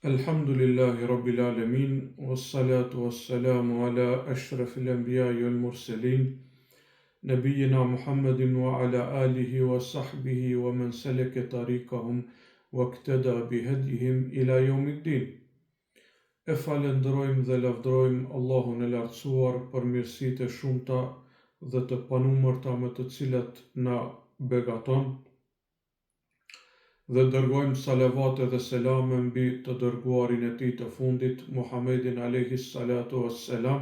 Alhamdulillahi Rabbil Alamin, wassalatu wassalamu ala ashrafil anbiya'i wal mursalin, nabiyina Muhammadin wa ala alihi wa sahbihi wa man salaka tariqahum wa iqtada bihadihim ila yawmiddin. E falenderojmë dhe lavdërojmë Allahun e lartësuar për mirësitë e shumta dhe të panumërta me të cilat na begaton, dhe dërgojmë salavate dhe selame mbi të dërguarin e tij të fundit, Muhammedin alayhi salatu wassalam,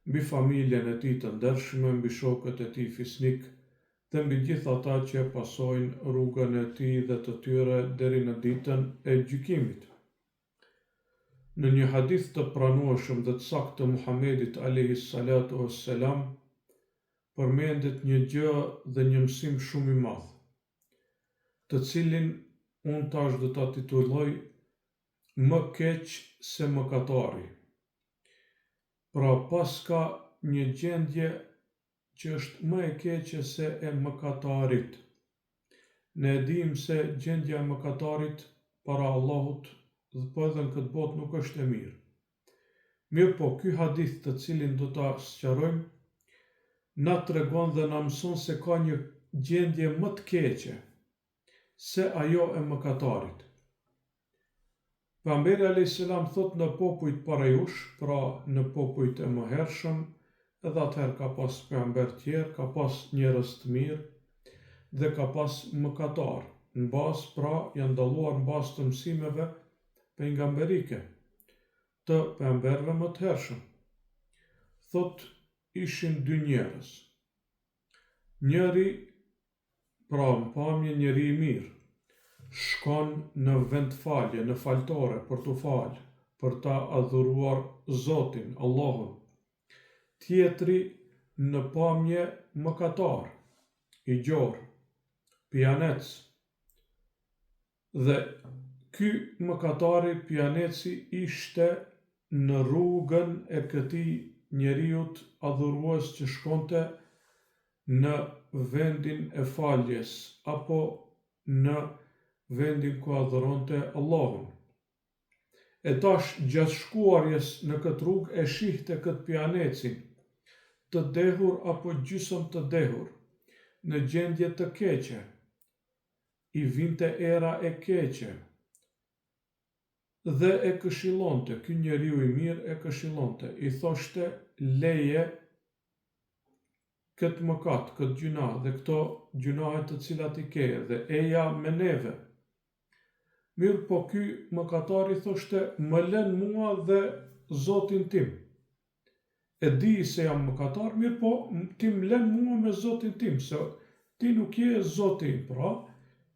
mbi familjen e tij të ndershme, mbi shokët e tij fisnik dhe mbi gjithë ata që pasojnë rrugën e tij dhe të tyre deri në ditën e gjykimit. Në një hadith të pranueshëm dhe të saktë të Muhammedit alayhi salatu wassalam përmendet një gjë dhe një mësim shumë i madh, të cilin unë tash do ta titulloj më keq se mëkatari. Pra paska një gjendje që është më e keqe se e mëkatarit. Ne e dim se gjendja e mëkatarit para Allahut dhe po edhe në këtë botë nuk është e mirë. Mirë po, ky hadith të cilin do ta sqarojmë na tregon dhe na mëson se ka një gjendje më të keqe se ajo e mëkatarit. Pejgamberi alayhis salam thot në popujt para jush, pra në popujt e mëhershëm, edhe atëherë ka pas pejgamber tjerë, ka pas njerëz të mirë dhe ka pas mëkatar. Në bazë, pra, janë dalluar në bazë të mësimeve pejgamberike të pejgamberëve më të hershëm. Thot ishin dy njerëz. Njëri, pra në pamje njeri i mirë, shkon në vend falje, në faltore, për t'u falë, për ta adhuruar Zotin, Allahun. Tjetri në pamje mëkatar, i gjorë, pijanec. Dhe ky mëkatari pijaneci ishte në rrugën e këtij njeriut adhurues që shkonte në vendin e faljes, apo në vendin ku adhuronte Allahun. E tash gjatë shkuarjes në këtë rrugë e shihte këtë pijanecin, të dehur apo gjysmë të dehur, në gjendje të keqe. I vinte era e keqe. Dhe e këshillonte, ky njeriu i mirë e këshillonte, i thoshte leje këtë mëkat, këtë gjuna dhe këto gjunahet të cilat i ke dhe eja me neve. Mirë po ky mëkatar i thoshte më lën mua dhe Zotin tim. E di se jam mëkatar, mirë po ti më lën mua me Zotin tim, se ti nuk je Zoti im, pra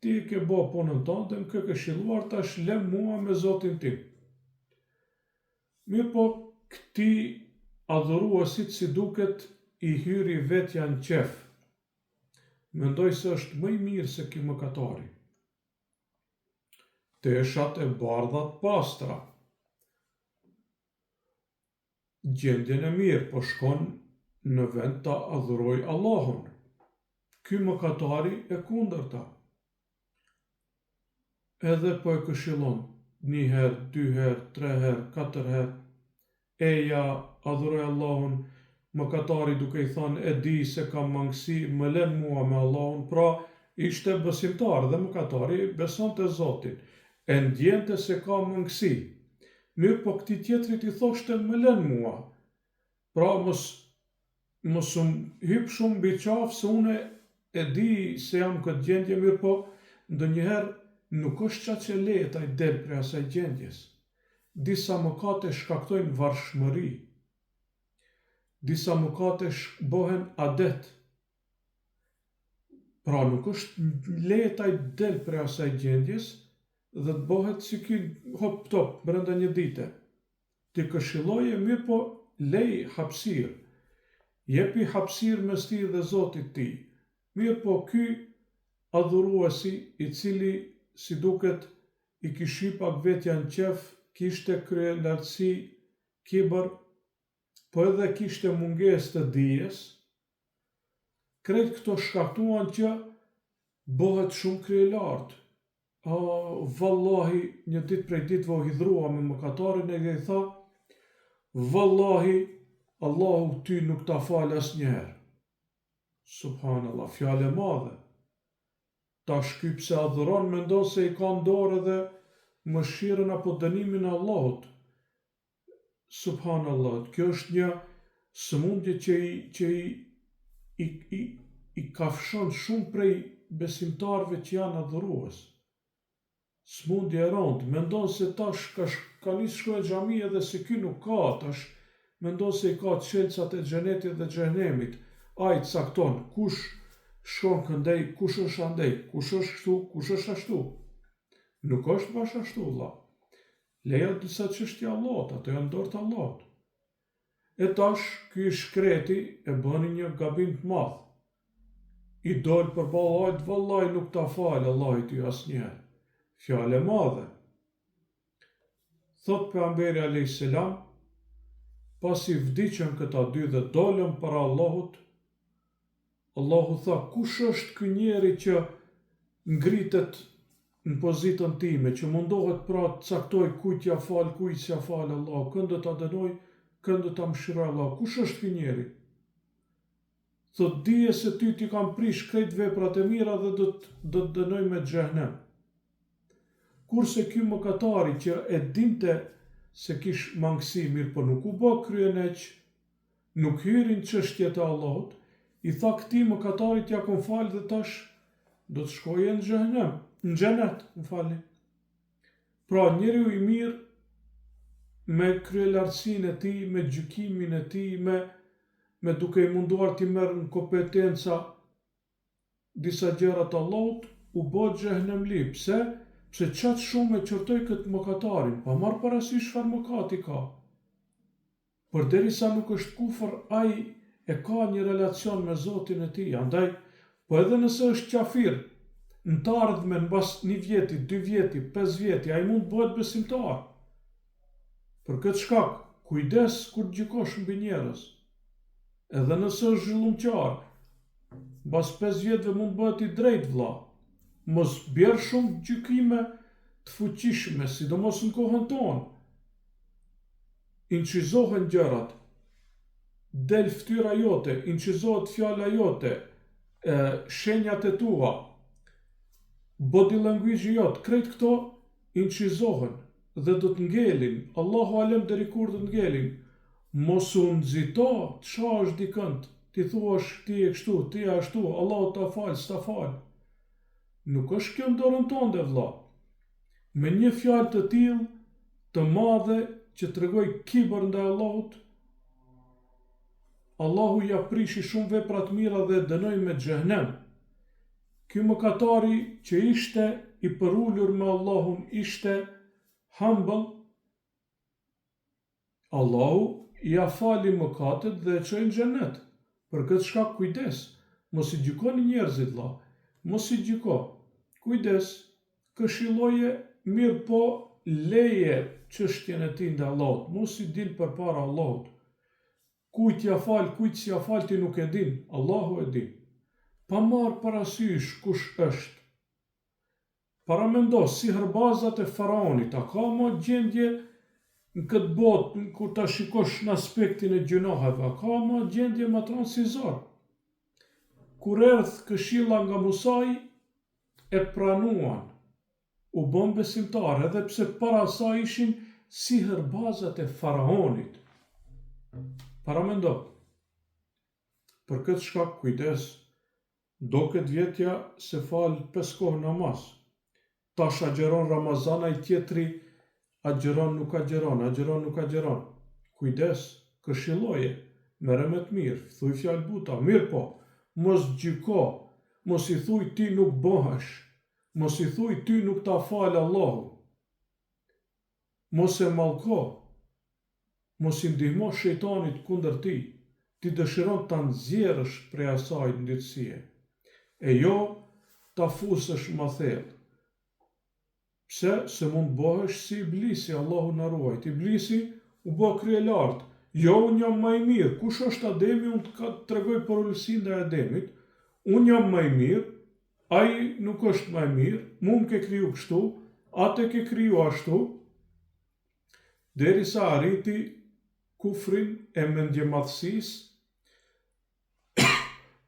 ti ke bë punën tënde dhe më ke këshilluar, tash lën mua me Zotin tim. Mirë po këtij adhuruesit si duket i hyri vetja në qef. Mendoj se është më i mirë se ky mëkatari. Teshat e bardha të pastra. Gjendjen e mirë, po shkon në vend ta adhuroj Allahun. Ky mëkatari e kundërta. Edhe po e këshillon 1 herë, 2 herë, 3 herë, 4 herë. Eja, adhuroj Allahun. Mëkatari duke i thënë e di se kam mangësi, më lën mua me Allahun, pra ishte besimtar dhe mëkatari besonte Zotin, e ndjente se ka mangësi. Mirë po këtij tjetrit i thoshte më lën mua, pra mos hyp shumë mbi qafë se une e di se jam këtë gjendje, mirë po ndonjëherë nuk është çaq që lehet ai del prej asaj gjendjes. Disa mëkate shkaktojnë varfshmëri. Disa mëkate bëhen adet. Pra nuk është lehet ai del prej asaj gjendjes dhe të bëhet si ky hop top brenda një dite. Ti këshilloje, mirë po lej hapësirë. Jepi hapësirë mes ti dhe Zotit ti. Mirë po ky adhuruesi i cili si duket i kishi pak vetja në qef, kishte kryelartësi, kibër, po edhe kishte mungesë të dijes, krejt këto shkaktuan që bëhet shumë kryelartë. Vallahi, një ditë prej ditëve u hidhrua me mëkatarin e i tha, vallahi, Allahu ty nuk ta fal asnjëherë. Subhanallah, fjale madhe. Tash ky pse adhuron mendon se i ka në dorë edhe mëshirën apo dënimin e Allahut. Subhanallah, kjo është një sëmundje që i kafshon shumë prej besimtarëve që janë adhurues. Sëmundje e rëndë, mendon se tash ka nisë shkojë në xhami edhe se ky nuk ka, tash mendon se i ka çelësat e xhenetit dhe xhenemit. Ai cakton kush shkon këndej, kush është andej, kush është kështu, kush është ashtu. Nuk është bash ashtu, vëlla. Leja disa çështje Allahut, ato janë dorë të Allahut. E tash ky shkreti e bëni një gabim të madh. I dol përballë Allahut, vallahi nuk ta fal Allahu ty asnjëherë. Fjalë madhe. Thot pejgamberi alayhis salam, pasi vdiqën këta dy dhe dolën para Allahut, Allahu tha, kush është ky njeri që ngritet në pozitën time, që mundohet pra të caktoj kujt ja fal, kujt s'ja fal Allahu, kënd do ta dënoj, kënd do ta mëshiroj Allahu. Kush është ky njeri? Thot, dije se ty t'i kam prish krejt veprat e mira dhe do të dënoj me xhehenem. Kurse ky mëkatari që e dinte se kish mangësi mirë, po nuk u bë kryeneq, nuk hyrin çështjet e Allahut, i tha këtij mëkatarit ja kom fal dhe tash do të shkojë në xhehenem, në xhenet, më falni. Pra njeriu i mirë me kryelartësinë e tij, me gjykimin e tij, me duke i munduar t'i merr në kompetenca disa gjëra të Allahut, u bë xhehenemli. Pse? Pse qatë shumë e qërtoj këtë mëkatarin, pa marrë parasysh çfarë mëkati ka. Përderisa nuk është kufër, ai e ka një relacion me Zotin e tij. Andaj, po edhe nëse është qafir, në të ardhmen mbas 1 vjeti, 2 vjeti, 5 vjeti, ai mund bëhet besimtar. Për këtë shkak, kujdes kur gjykosh mbi njerëz. Edhe nëse është zhëllumqar, mbas 5 vjetëve mund bëhet i drejt, vëlla. Mos bjerë shumë gjykime të fuqishme, sidomos në kohën tonë. Incizohen gjërat, del ftyra jote, incizohet fjala jote, shenjat e tua, body language jot, krejt këto incizohen dhe do të ngelin. Allahu alem deri kur do të ngelin. Mos u nxito të shash dikënd, ti thuash ti e kështu, ti e ashtu, Allahu ta fal, s'ta fal. Nuk është kjo në dorën tonë, vëlla. Me një fjalë të tillë, të madhe, që tregoj kibër ndaj Allahut, Allahu ja prishi shumë vepra të mira dhe dënoi me xhehenem. Ky mëkatari që ishte i përulur me Allahun, ishte humble, Allahu ja fali mëkatet dhe e çoi në xhenet. Për këtë shkak kujdes, mos i gjykoni njerëzit, vëlla. Mos i gjyko. Kujdes, këshilloje, mirë po leje çështjen e tij ndaj Allahut. Mos i dil përpara Allahut. Kujt ja fal, kujt s'ja fal ti nuk e din, Allahu e din. Pa marr parasysh kush është. Paramendo si hërbazat e faraonit, a ka më gjendje në këtë botë, kur ta shikosh në aspektin e gjunohave, a ka më gjendje më të rëndë si Zor. Kur erdh këshilla nga Musai, e pranuan, u bën besimtar, edhe pse para asaj ishin si hërbazat e faraonit. Paramendo. Për këtë shkak kujdes, do këtë vjetja se fal 5 kohë namaz. Tash agjeron Ramazan, ai tjetri agjeron nuk agjeron. Kujdes, këshilloje, merre me të mirë, thuj fjalë buta, mirë po. Mos gjyko, mos i thuj ti nuk bëhesh, mos i thuj ty nuk ta fal Allahu. Mos e mallko, mos i ndihmo shejtanit kundër ti, ti dëshiron ta nxjerrësh prej asaj ndërsie, e jo ta fusësh më thellë. Pse? Se mund bëhesh si Iblisi, Allahu na ruaj. Iblisi u bë kryelartë. Jo, unë jam më i mirë. Kush është Ademi? Unë të tregoj për ulësinë ndaj Ademit. Unë jam më i mirë, ai nuk është më mirë, mu më ke kriju kështu, atë ke kriju ashtu, derisa arriti kufrin e mendjemadhësisë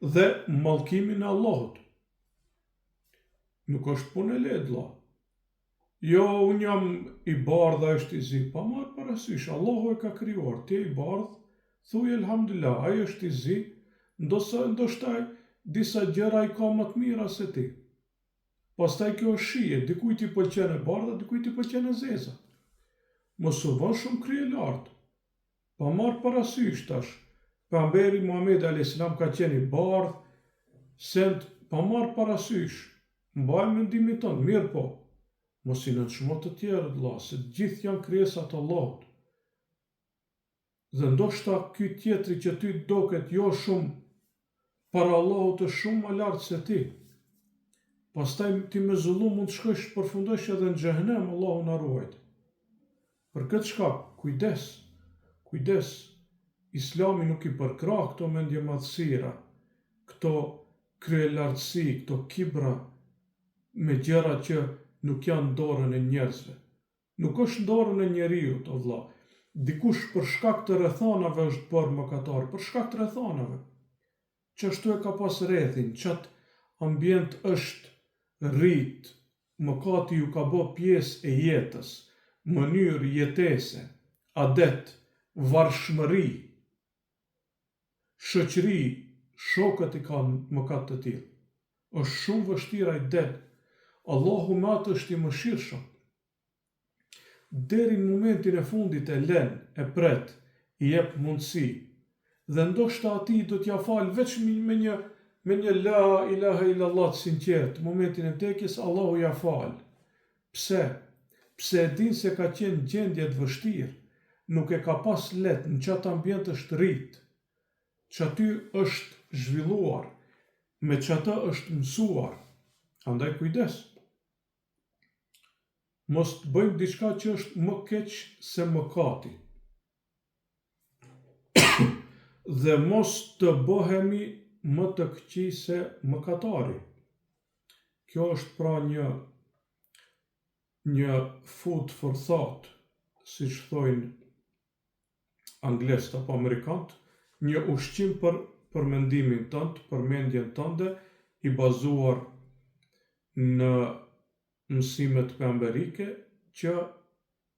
dhe mallkimin e Allahut. Nuk është punë e lehtë, vëlla. Jo, unë jam i bardh, ai është i zi. Pa marrë parasysh, Allahu e ka krijuar, ti i bardh, thuaj elhamdulillah, ai është i zi, ndoshta disa gjëra i ka më të mira se ti. Pastaj kjo është shije, dikujt i pëlqen e bardha, dikujt i pëlqen e zeza. Mos u bën shumë krye lartë. Pa marrë parasysh tash, pejgamberi Muhamedi alayhis salam ka qenë i bardh, pa marrë parasysh, mbaj mendimin tonë, mirë po, mos i nënçmo të tjerët, vëlla, se gjithë janë krijesa të Allahut. Dhe ndoshta ky tjetri që ty doket jo shumë, para Allahut është shumë më lartë se ti. Pastaj ti me zullum mund të shkosh përfundosh edhe në xhehenem, Allahu na ruajt. Për këtë shkak, kujdes. Islami nuk i përkrah këto mendjemadhësira, këto kryelartësi, këto kibra me gjëra që nuk janë dorën e njerëzve. Nuk është dorën e njeriut, o vëlla. Dikush për shkak të rrethanave është bërë mëkatar, për shkak të rrethanave. Çashtu e ka pas rrethin, çat ambient është rrit, mëkati ju ka bë pjesë e jetës, mënyrë jetese, adet, varshmëri, shoqëri, shokët i kanë mëkat të tillë. Është shumë vështirë ai det. Allahu me atë është i mëshirshëm. Deri në momentin e fundit e len, e pret, i jep mundësi. Dhe ndoshta ati do t'ja falë veç me një la ilaha illallah të sinqert, momentin e vdekjes Allahu ja falë. Pse? Pse e din se ka qenë gjendje të vështirë, nuk e ka pas letë, në qatë ambient është rritë, që aty është zhvilluar, me që atë është mësuar. Andaj kujdes. Mos të bëjmë diçka që është më keq se mëkati. Dhe mos të bëhemi më të këqij se mëkatari. Kjo është pra një food for thought, siç thojnë anglezët apo amerikanët, një ushqim për mendimin tënd, për mendjen tënde, i bazuar në mësimet pejgamberike, që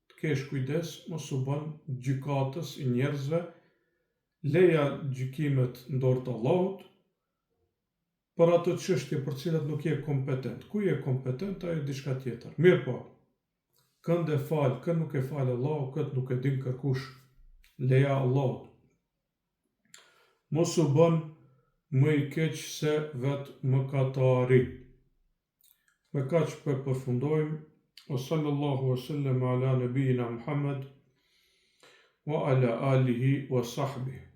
të kesh kujdes mos u bën gjykatës i njerëzve, leja gjykimet në dorë të Allahut, për ato çështje për cilat nuk je kompetent. Ku je kompetent, ajo diçka tjetër. Mirë po, kënd e fal, kënd nuk e fal Allahu, këtë nuk e din kërkush, leja Allahut. Mos u bën më i keq se vetë mëkatari. Me kaq përfundojmë. Wa sallallahu wa sallam ala nabiyina Muhammad wa ala alihi wa sahbihi.